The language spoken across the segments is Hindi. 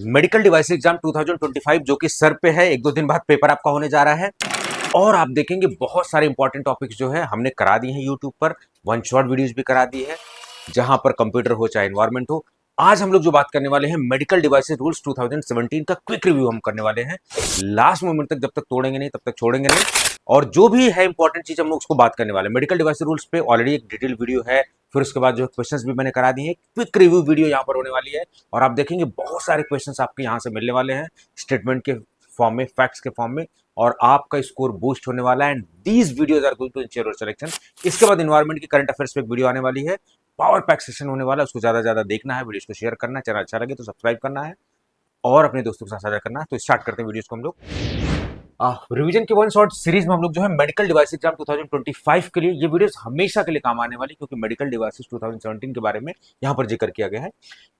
मेडिकल डिवाइस एग्जाम 2025 जो कि सर पे है, एक दो दिन बाद पेपर आपका होने जा रहा है। और आप देखेंगे बहुत सारे इंपॉर्टेंट टॉपिक्स जो है हमने करा दिए हैं यूट्यूब पर, वन शॉट वीडियोस भी करा दी है, जहां पर कंप्यूटर हो चाहे एनवायरमेंट हो। आज हम लोग जो बात करने वाले हैं मेडिकल डिवाइसेस रूल्स 2017 का क्विक रिव्यू हम करने वाले हैं। लास्ट मोमेंट तक जब तक तोड़ेंगे नहीं तब तक छोड़ेंगे नहीं, और जो भी है इंपॉर्टेंट चीज हम लोग उसको बात करने वाले हैं। मेडिकल डिवाइस रूल्स पे ऑलरेडी एक डिटेल वीडियो है, फिर उसके बाद जो क्वेश्चंस भी मैंने करा दिए हैं, क्विक रिव्यू वीडियो यहाँ पर होने वाली है। और आप देखेंगे बहुत सारे क्वेश्चंस आपके यहाँ से मिलने वाले हैं, स्टेटमेंट के फॉर्म में, फैक्ट्स के फॉर्म में, और आपका स्कोर बूस्ट होने वाला है। And these videos are going to ensure your selection. इसके बाद एनवायरमेंट की करंट अफेयर्स पे एक वीडियो आने वाली है, पावर पैक सेशन होने वाला है, उसको ज्यादा से ज्यादा देखना है, वीडियो को शेयर करना है, चैनल अच्छा लगे तो सब्सक्राइब करना है और अपने दोस्तों के साथ साझा करना है। तो स्टार्ट करते हैं वीडियोस को हम लोग। रिवीजन की वन शॉट सीरीज में हम लोग जो है मेडिकल डिवाइस एग्जाम 2025 के लिए ये वीडियोस हमेशा के लिए काम आने वाली, क्योंकि मेडिकल डिवाइसेस 2017 के बारे में यहाँ पर जिक्र किया गया है।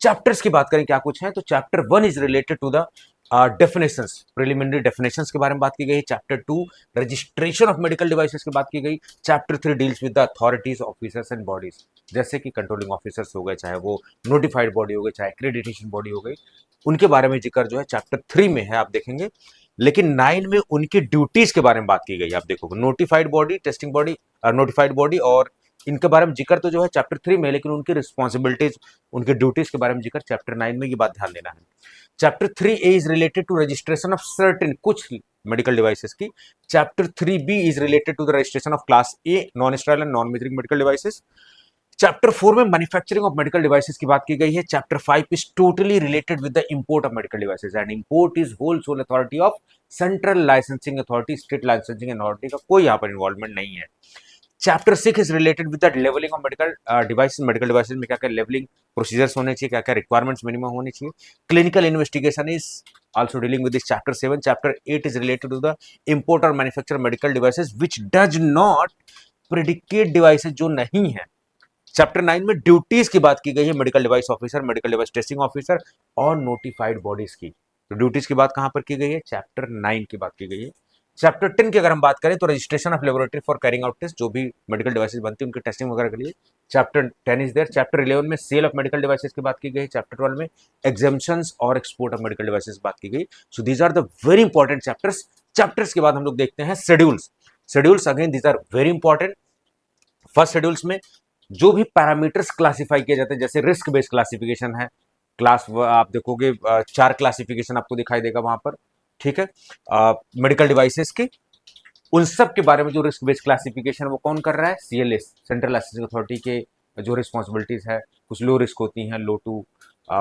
चैप्टर्स की बात करें क्या कुछ है, तो chapter 1 is related to the definitions, preliminary definitions के बारे में बात की गई। Chapter 2 registration of medical devices की बात की गई। Chapter 3 deals with the authorities, officers and bodies, जैसे कि कंट्रोलिंग ऑफिसर्स हो गए, चाहे वो नोटिफाइड बॉडी हो गई, चाहे एक्रेडिटेशन बॉडी हो गई, उनके बारे में जिक्र जो है चैप्टर 3 में है, आप देखेंगे। लेकिन 9 में उनकी ड्यूटीज के बारे में बात की गई, आप देखोगे notified body, testing body, notified body, और इनके बारे में जिक्र तो जो है चैप्टर 3 में, लेकिन उनकी रिस्पॉन्सिबिलिटीज, उनके ड्यूटीज के बारे में जिक्र चैप्टर 9 में, ये बात ध्यान देना है। Chapter 3A is related to registration of certain, कुछ मेडिकल डिवाइसेस की। Chapter 3B is related to the registration of class A non sterile and non measuring medical devices. Chapter 4 में मैन्युफैक्चरिंग ऑफ मेडिकल डिवाइसेस की बात की गई है। Chapter 5 is totally related with the import of medical devices, and import is whole sole authority of central licensing authority, state licensing authority का कोई यहाँ पर इन्वॉल्वमेंट नहीं है। Chapter 6 is related with the labelling of medical devices, medical devices में क्या क्या लेवलिंग प्रोसीजर्स होने चाहिए, क्या क्या रिक्वायरमेंट्स मिनिमम होनी चाहिए। Clinical investigation is also dealing with this chapter 7. Chapter 8 is related to the import or manufacture of medical devices which does not predicate devices, जो नहीं है। चैप्टर 9 में ड्यूटीज की बात की गई है, medical device officer, medical device testing officer और नोटिफाइड बॉडीज की। तो ड्यूटीज की बात कहां पर की गई है, चैप्टर 9 की बात की गई है। चैप्टर 10 की अगर हम बात करें तो registration of laboratory for carrying out test, जो भी मेडिकल डिवाइसेस बनती है उनकी टेस्टिंग वगैरह के लिए चैप्टर 10 इज देयर। चैप्टर 11 में सेल ऑफ मेडिकल डिवाइसेस की बात की गई। चैप्टर 12 में एग्जाम्पशंस और एक्सपोर्ट ऑफ मेडिकल डिवाइसेस बात की गई। So these are the very important chapters. Chapters के बाद हम लोग देखते हैं schedules. Schedules again these are very important. First schedules में जो भी पैरामीटर्स क्लासिफाई किए जाते हैं, जैसे रिस्क बेस्ड क्लासिफिकेशन है, क्लास आप देखोगे 4 क्लासिफिकेशन आपको दिखाई देगा वहां पर, ठीक है, मेडिकल डिवाइसेस के। उन सब के बारे में जो रिस्क बेस्ड क्लासिफिकेशन वो कौन कर रहा है, CLA, सेंट्रल लाइसेंसिंग अथॉरिटी के जो रिस्पॉन्सिबिलिटीज है। कुछ लो रिस्क होती हैं, लो टू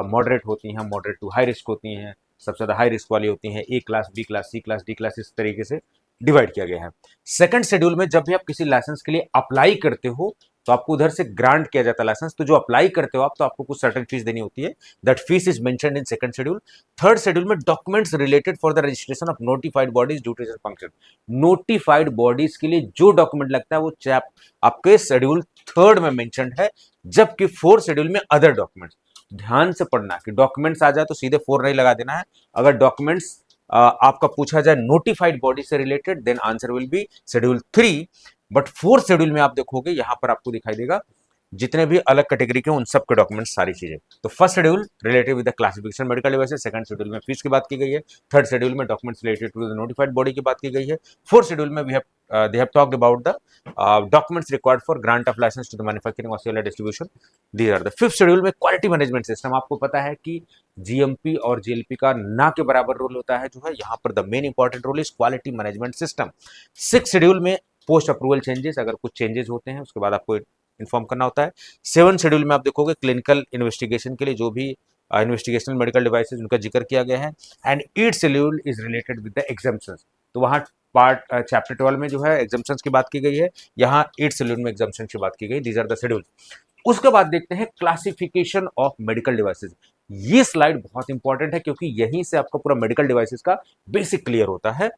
मॉडरेट होती हैं, मॉडरेट टू हाई रिस्क होती हैं, सबसे ज्यादा हाई रिस्क वाली होती हैं, A class, B class, C class, D class, इस तरीके से डिवाइड किया गया है। सेकंड शेड्यूल में जब भी आप किसी लाइसेंस के लिए अप्लाई करते हो तो आपको उधर से ग्रांट किया जाता है लाइसेंस, तो जो अप्लाई करते हो आप, तो आपको कुछ सर्टेन फीस देनी होती है। That fees is mentioned in second schedule. Third schedule में documents related for the registration of notified bodies, duties and function. Notified bodies के लिए जो डॉक्यूमेंट लगता है वो चैप आपके शेड्यूल थर्ड में मेंशन्ड है, जबकि फोर्थ शेड्यूल में अदर डॉक्यूमेंट्स। ध्यान से पढ़ना कि डॉक्यूमेंट्स आ जाए तो सीधे 4 नहीं लगा देना है। अगर डॉक्यूमेंट्स आपका पूछा जाए नोटिफाइड बॉडी से related, then answer will be schedule 3। But fourth schedule में आप देखोगे यहां पर आपको दिखाई देगा जितने भी अलग कैटेगरी के उन सब के डॉक्यूमेंट्स, सारी चीजें। तो first schedule related with the classification medical devices, second schedule में फीस की बात की गई है, थर्ड शेड्यूल में documents related to the notified body की बात की गई है, फोर्थ शेड्यूल में we have they have talked about the documents required for grant of licence to the manufacturing और sale and distribution. These are the fifth schedule में क्वालिटी मैनेजमेंट सिस्टम। आपको पता है कि GMP और GLP का ना के बराबर रोल होता है, जो है यहाँ पर the main important role is quality management system. Six schedule में पोस्ट अप्रूवल चेंजेस, अगर कुछ चेंजेस होते हैं उसके बाद आपको इन्फॉर्म करना होता है। सेवन शेड्यूल में आप देखोगे क्लिनिकल इन्वेस्टिगेशन के लिए जो भी इन्वेस्टिगेशनल मेडिकल डिवाइसेस उनका जिक्र किया गया है। And eight schedule is related with the exemptions. तो वहाँ पार्ट चैप्टर 12 में जो है एग्जाम्पशंस की बात की गई है, यहाँ एट शेड्यूल में एग्जाम्पशन की बात की गई। These are the schedule. उसके बाद देखते हैं क्लासिफिकेशन ऑफ मेडिकल डिवाइसेस। ये स्लाइड बहुत इंपॉर्टेंट है क्योंकि यहीं से आपका पूरा मेडिकल डिवाइसेस का बेसिक क्लियर होता है।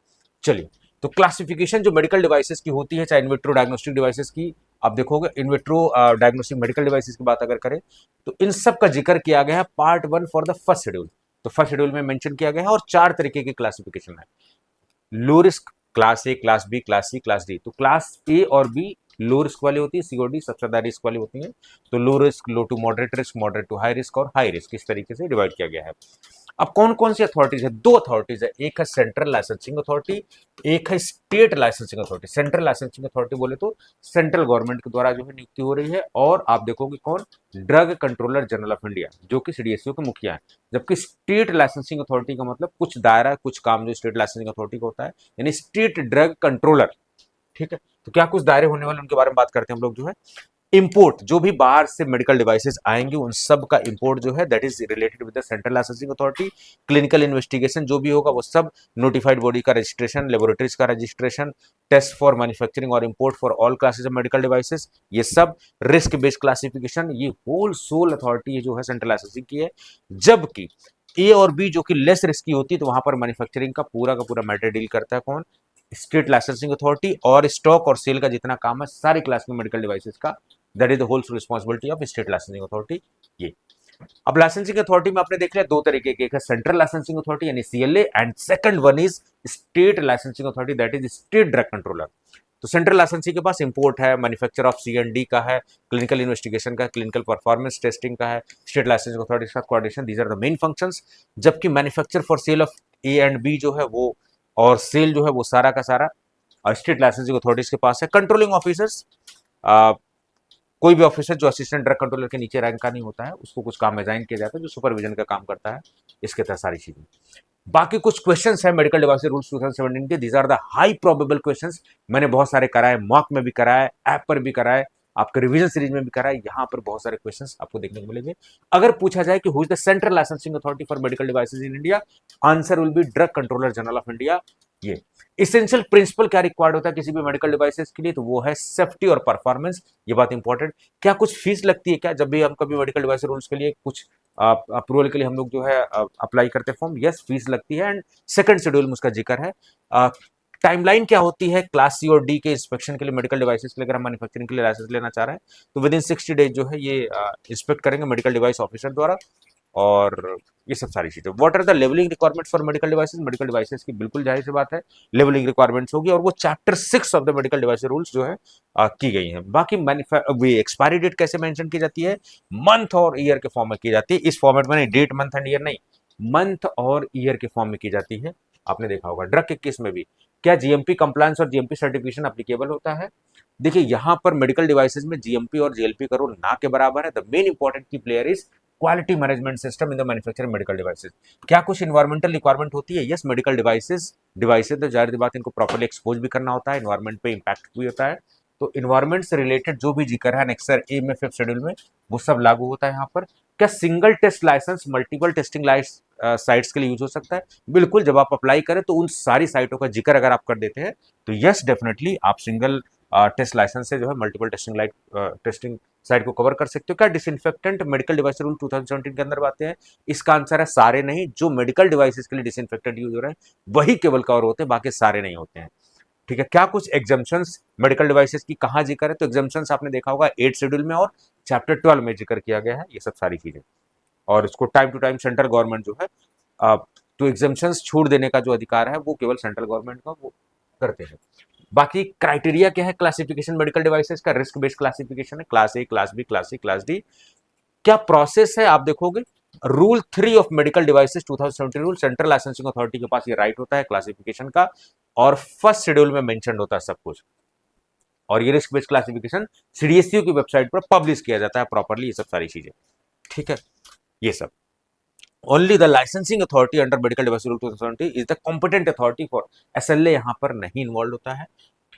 चलिए, तो क्लासिफिकेशन जो मेडिकल डिवाइसेस की होती है, चाहे इनविट्रो डायग्नोस्टिक डिवाइसेस की आप देखोगे, इनविट्रो डायग्नोस्टिक मेडिकल डिवाइसेस की बात अगर करें तो इन सब का जिक्र किया गया है part 1 for the first schedule. तो फर्स्ट शेड्यूल में मेंशन किया गया है और 4 तरीके की क्लासिफिकेशन है। Low risk, class A, class B, class C, class D. तो क्लास ए और बी लो रिस्क वाली होती है, सी और डी सबसे ज्यादा रिस्क वाली होती है। तो low risk, low to moderate risk, moderate to high risk और हाई रिस्क, इस तरीके से डिवाइड किया गया है। अब कौन कौन सी अथॉरिटीज है? दो अथॉरिटीज है, एक है सेंट्रल लाइसेंसिंग अथॉरिटी, एक है state licensing authority. Central licensing authority बोले तो सेंट्रल गवर्नमेंट के द्वारा जो है नियुक्ति हो रही है, और आप देखोगे कौन, drug controller general of India, जो कि सीडीएसयू के मुखिया है। जबकि स्टेट लाइसेंसिंग अथॉरिटी का मतलब कुछ दायरा, कुछ काम जो स्टेट लाइसेंसिंग अथॉरिटी का होता है, यानी स्टेट ड्रग कंट्रोलर। ठीक है, तो क्या कुछ दायरे होने वाले उनके बारे में बात करते हैं हम लोग जो है। इंपोर्ट, जो भी बाहर से मेडिकल डिवाइसेस आएंगे उन सब का इंपोर्ट जो है that is related with the central licensing authority. Clinical investigation जो भी होगा वो सब, नोटिफाइड बॉडी का रजिस्ट्रेशन, लेबोरेटरीज का रजिस्ट्रेशन, टेस्ट फॉर मैन्युफैक्चरिंग और import for all classes of medical devices, ये सब, रिस्क बेस्ड क्लासिफिकेशन, ये होल सोल अथॉरिटी जो है सेंट्रल लाइसेंसिंग की है। जबकि ए और बी जो कि लेस रिस्की होती है, तो वहां पर मैन्युफैक्चरिंग का पूरा मैटर डील करता है कौन, स्टेट लाइसेंसिंग अथॉरिटी। और स्टॉक और सेल का जितना काम है सारी क्लास में मेडिकल डिवाइसेस का, that is the whole responsibility of state licensing authority. ये अब लाइसेंसिंग अथॉरिटी में आपने देख लिया दो तरीके के, एक है सेंट्रल लाइसेंसिंग अथॉरिटी यानी CLA, and second one is state licensing authority, that is state drug controller. तो सेंट्रल लाइसेंसिंग के पास इंपोर्ट है, मैन्युफैक्चर ऑफ सीएनडी का है, क्लिनिकल इन्वेस्टिगेशन का, क्लिनिकल परफॉर्मेंस टेस्टिंग का है, स्टेट लाइसेंसिंग अथॉरिटी के साथ coordination, these are the main functions. जबकि manufacture for sale of A and B जो है वो, और सेल जो है वो सारा का सारा स्टेट लाइसेंसिंग अथॉरिटीज के पास है। कंट्रोलिंग ऑफिसर्स, कोई भी ऑफिसर जो असिस्टेंट ड्रग कंट्रोलर के नीचे रैंक का नहीं होता है, उसको कुछ काम असाइन किया जाता है जो सुपरविजन का काम करता है, इसके तहत सारी चीजें। बाकी कुछ क्वेश्चंस है मेडिकल डिवाइस रूल्स 2017 के, these are the high probable questions. मैंने बहुत सारे कराए, मॉक में भी कराए, ऐप पर भी कराए, आपके रिवीजन सीरीज में भी कराए, यहाँ पर बहुत सारे क्वेश्चंस आपको देखने को मिलेंगे। अगर पूछा जाए कि who is the central licensing authority for medical devices in India, answer will B drug controller general of India. ये इसेंशियल प्रिंसिपल क्या रिक्वायर्ड होता है किसी भी मेडिकल डिवाइसेस के लिए, तो वो है सेफ्टी और परफॉर्मेंस, ये बात इंपॉर्टेंट। क्या कुछ फीस लगती है क्या जब भी हम कभी मेडिकल डिवाइस रूल्स के लिए कुछ अप्रूवल के लिए हम लोग जो है अप्लाई करते हैं फॉर्म? यस, फीस लगती है, एंड सेकंड शेड्यूल में उसका जिक्र है। टाइमलाइन क्या होती है क्लास सी और डी के इंस्पेक्शन के लिए मेडिकल डिवाइसेस के लिए? अगर हम मैन्युफैक्चरिंग के लिए लाइसेंस लेना चाह रहे हैं तो विद इन 60 डेज जो है ये इंस्पेक्ट करेंगे मेडिकल डिवाइस ऑफिसर द्वारा, और ये सब सारी चीजें। What are the labelling requirements for medical devices? Medical devices की बिल्कुल जाहिर सी बात है लेवलिंग रिक्वायरमेंट्स होगी, और वो chapter 6 of the medical device rules जो है की गई है। बाकी एक्सपायरी डेट कैसे मेंशन की जाती है? मंथ और ईयर के फॉर्म में की जाती है। इस फॉर्मेट में नहीं, डेट मंथ एंड ईयर नहीं, मंथ और ईयर के फॉर्म में की जाती है। आपने देखा होगा ड्रग के केस में भी, क्या जीएमपी कंप्लायंस और जीएमपी सर्टिफिकेशन एप्लीकेबल होता है? देखिए यहाँ पर मेडिकल डिवाइसेस में जीएमपी और जीएलपी का रोल ना के बराबर है। द मेन इंपॉर्टेंट की player is quality management system in the manufacturing medical devices. क्या कुछ इन्वायरमेंटल रिक्वायरमेंट होती है? यस, मेडिकल डिवाइसेस तो जाहिर सी बात इनको प्रॉपर्ली एक्सपोज भी करना होता है, इन्वायरमेंट पे इम्पैक्ट भी होता है, तो इन्वायरमेंट से रिलेटेड जो भी जिक्र है एनेक्सर ए में 5th शेड्यूल में, वो सब लागू होता है यहाँ पर। क्या single test licence multiple testing sites के लिए यूज हो सकता है? बिल्कुल, जब आप अप्लाई करें तो उन सारी साइटों का जिक्र अगर आप कर देते हैं तो यस डेफिनेटली आप सिंगल टेस्ट लाइसेंस से जो है मल्टीपल टेस्टिंग साइट को कवर कर सकते हो। क्या डिसइंफेक्टेंट मेडिकल डिवाइस रूल 2017 के अंदर आते हैं? इसका आंसर है सारे नहीं। जो मेडिकल डिवाइसेस के लिए डिसइंफेक्टेंट यूज हो रहे हैं वही केवल कवर होते हैं, बाकी सारे नहीं होते हैं। ठीक है, क्या कुछ एग्जाम्पशंस मेडिकल डिवाइसेस की कहाँ जिक्र है? तो एग्जाम्पशंस आपने देखा होगा 8th शेड्यूल में और चैप्टर 12 में जिक्र किया गया है, ये सब सारी चीजें। और इसको time to time central government जो है तो एग्जाम्पशंस छूट देने का जो अधिकार है वो केवल सेंट्रल गवर्नमेंट का, वो करते हैं। बाकी क्राइटेरिया क्या है क्लासिफिकेशन मेडिकल डिवाइसेस का? रिस्क बेस्ड क्लासिफिकेशन है, class A, class B, class C, class D. क्या प्रोसेस है? आप देखोगे rule 3 of medical devices 2017 rule, central licensing authority के पास ये राइट होता है क्लासिफिकेशन का, और फर्स्ट शेड्यूल में मेंशन होता है सब कुछ। और ये रिस्क बेस्ड क्लासिफिकेशन सीडीएसयू की वेबसाइट पर पब्लिश किया जाता है प्रॉपर्ली, ये सब सारी चीजें। ठीक है, ये सब only the licensing authority under medical device rule 2020 is the competent authority for, SLA यहाँ पर नहीं इन्वॉल्व होता है।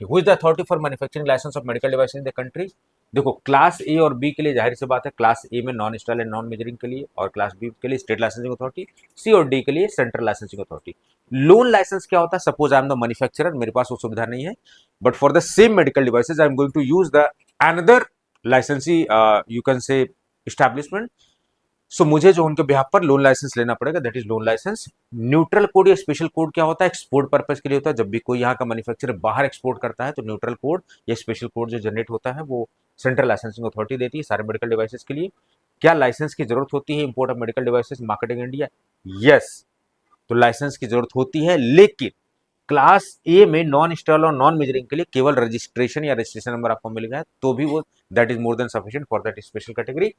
Who is the authority for manufacturing licence of medical device in the country? देखो क्लास ए और बी के लिए जाहिर सी बात है, क्लास ए में non style and non measuring के लिए, और क्लास बी के लिए स्टेट लाइसेंसिंग अथॉरिटी, सी और डी के लिए central licensing authority. Loan licence क्या होता है? Suppose I am the manufacturer, मेरे पास वो सुविधा नहीं है, but for the same medical devices I am going to use the another licensee you can say establishment, so मुझे जो उनके बिहाफ पर लोन लाइसेंस लेना पड़ेगा, that is loan licence. Neutral code या स्पेशल कोड क्या होता है? एक्सपोर्ट पर्पज के लिए होता है। जब भी कोई यहाँ का मैन्युफैक्चरर बाहर एक्सपोर्ट करता है तो न्यूट्रल कोड या स्पेशल कोड जो जनरेट होता है वो सेंट्रल लाइसेंसिंग अथॉरिटी देती है सारे मेडिकल डिवाइसेस के लिए। क्या लाइसेंस की जरूरत होती है import of medical devices marketing India? Yes, तो लाइसेंस की जरूरत होती है, लेकिन क्लास ए में नॉन स्टॉल और नॉन मेजरिंग के लिए केवल रजिस्ट्रेशन या रजिस्ट्रेशन नंबर आपको मिल गया तो भी वो that is more than sufficient for that special category.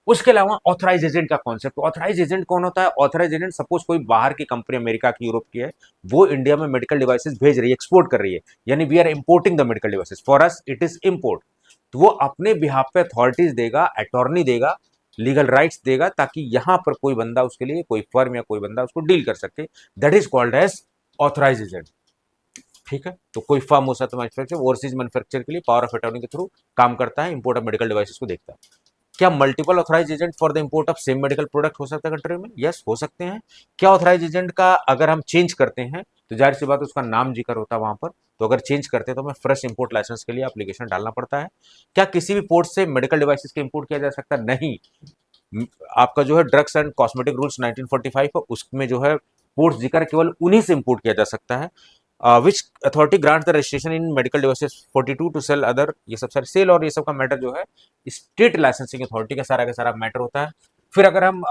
उसके अलावा ऑथराइज एजेंट का कॉन्सेप्ट, ऑथराइज एजेंट कौन होता है? ऑथराइज एजेंट, सपोज कोई बाहर की कंपनी, अमेरिका की, यूरोप की है, वो इंडिया में मेडिकल डिवाइसेस भेज रही है, एक्सपोर्ट कर रही है, यानी we are importing the medical devices, for us it is import. तो वो अपने बिहाफ पे अथॉरिटीज देगा, अटॉर्नी देगा, लीगल राइट्स देगा, ताकि यहां पर कोई बंदा उसके लिए, कोई फर्म या कोई बंदा उसको डील कर सके। That is called as authorise agent. ठीक है, तो कोई फर्म हो सकता है मैन्युफैक्चर, ओवरसीज मैन्युफैक्चर के लिए पावर ऑफ अटॉर्नी के थ्रू काम करता है, इंपोर्ट ऑफ मेडिकल डिवाइसेस को देखता है। क्या multiple authorise agent for the import of same medical product हो सकता है कंट्री में? यस, हो सकते हैं। क्या ऑथराइज एजेंट का अगर हम चेंज करते हैं तो जाहिर सी बात है उसका नाम जिक्र होता है वहां पर, तो अगर चेंज करते हैं तो हमें फ्रेश इंपोर्ट लाइसेंस के लिए एप्लीकेशन डालना पड़ता है। क्या किसी भी पोर्ट से मेडिकल डिवाइसेस के इंपोर्ट किया जा सकता है? नहीं। आपका जो है ड्रग्स एंड कॉस्मेटिक रूल्स 1945 है, उसमें जो है पोर्ट जिक्र केवल उन्हीं से इंपोर्ट किया जा सकता है। Which authority grant the registration in medical devices 42 to sale other, ये सब सारे सेल और ये सब का मैटर जो है स्टेट लाइसेंसिंग अथॉरिटी का सारा मैटर होता है। फिर अगर हम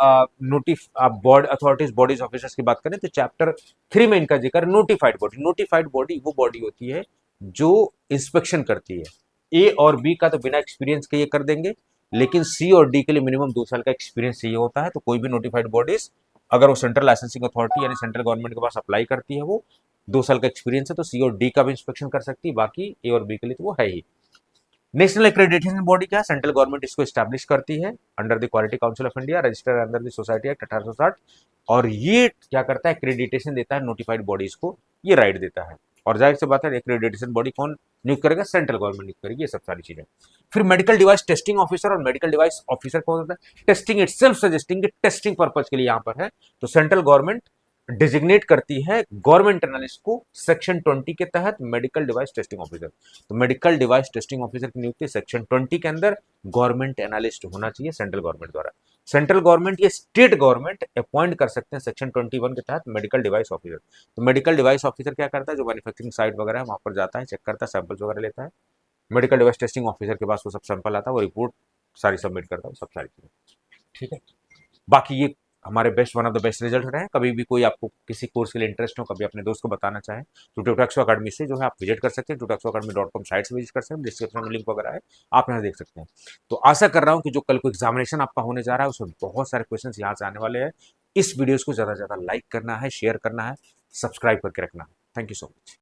नोटिफ बोर्ड अथॉरिटीज बॉडीज ऑफिसर्स की बात करें तो चैप्टर 3 में इनका जिक्र नोटिफाइड बॉडी। नोटिफाइड बॉडी वो बॉडी होती है जो इंस्पेक्शन करती है। ए और बी का तो बिना एक्सपीरियंस के ये कर देंगे, लेकिन सी और डी के लिए मिनिमम 2 साल का एक्सपीरियंस चाहिए होता है। तो कोई भी नोटिफाइड बॉडीज अगर वो सेंट्रल लाइसेंसिंग अथॉरिटी यानी सेंट्रल गवर्नमेंट के पास अप्लाई करती है, वो 2 साल का एक्सपीरियंस है, तो सी और डी का भी इंस्पेक्शन कर सकती है, बाकी ए और बी के लिए तो वो है ही। नेशनल एक्रेडिटेशन बॉडी क्या है? सेंट्रल गवर्नमेंट इसको स्टैब्लिश करती है under the quality council of India, registered under the society act 1860। और ये क्या करता है? एक्रेडिटेशन देता है नोटिफाइड बॉडीज को, ये राइट देता है। और जाहिर सी बात है एक्रेडिटेशन बॉडी कौन नियुक्त करेगा? सेंट्रल गवर्नमेंट नियुक्त करेगी, ये सब सारी चीजें। फिर मेडिकल डिवाइस टेस्टिंग ऑफिसर, और मेडिकल डिवाइस ऑफिसर कौन होता है? टेस्टिंग इटसेल्फ सजेस्टिंग कि टेस्टिंग पर्पज के लिए यहां पर है, तो सेंट्रल गवर्नमेंट डिजिग्नेट करती है गवर्नमेंट एनालिस्ट को सेक्शन 20 के तहत मेडिकल डिवाइस टेस्टिंग ऑफिसर। तो मेडिकल डिवाइस टेस्टिंग ऑफिसर की नियुक्ति सेक्शन 20 के अंदर गवर्नमेंट एनालिस्ट होना चाहिए सेंट्रल गवर्नमेंट द्वारा। सेंट्रल गवर्नमेंट या स्टेट गवर्नमेंट अपॉइंट कर सकते हैं सेक्शन 21 के तहत मेडिकल डिवाइस ऑफिसर। तो मेडिकल डिवाइस ऑफिसर क्या करता है? जो मैन्युफैक्चरिंग साइट वगैरह है वहां पर जाता है, चेक करता है, सैंपल्स वगैरह लेता है। मेडिकल डिवाइस टेस्टिंग ऑफिसर के पास वो सब सैंपल आता है, वो रिपोर्ट सारी सबमिट करता है, वो सब सारी चीजें। ठीक है, बाकी ये हमारे best, one of the best result रहे हैं। कभी भी कोई आपको किसी कोर्स के लिए इंटरेस्ट हो, कभी अपने दोस्त को बताना चाहें तो ट्यूटोरेक्सो अकाडमी से जो है आप विजिट कर सकते हैं, tutorexicoacademy.com साइट से विजिट कर सकते हैं, डिस्क्रिप्शन में लिंक वगैरह है, आप यहाँ देख सकते हैं। तो आशा कर रहा हूँ कि जो कल को एग्जामिनेशन आपका होने जा रहा है उसमें बहुत सारे क्वेश्चन यहाँ से आने वाले हैं। इस वीडियोज को ज़्यादा से ज़्यादा लाइक करना है, शेयर करना है, सब्सक्राइब करके रखना है। Thank you so much.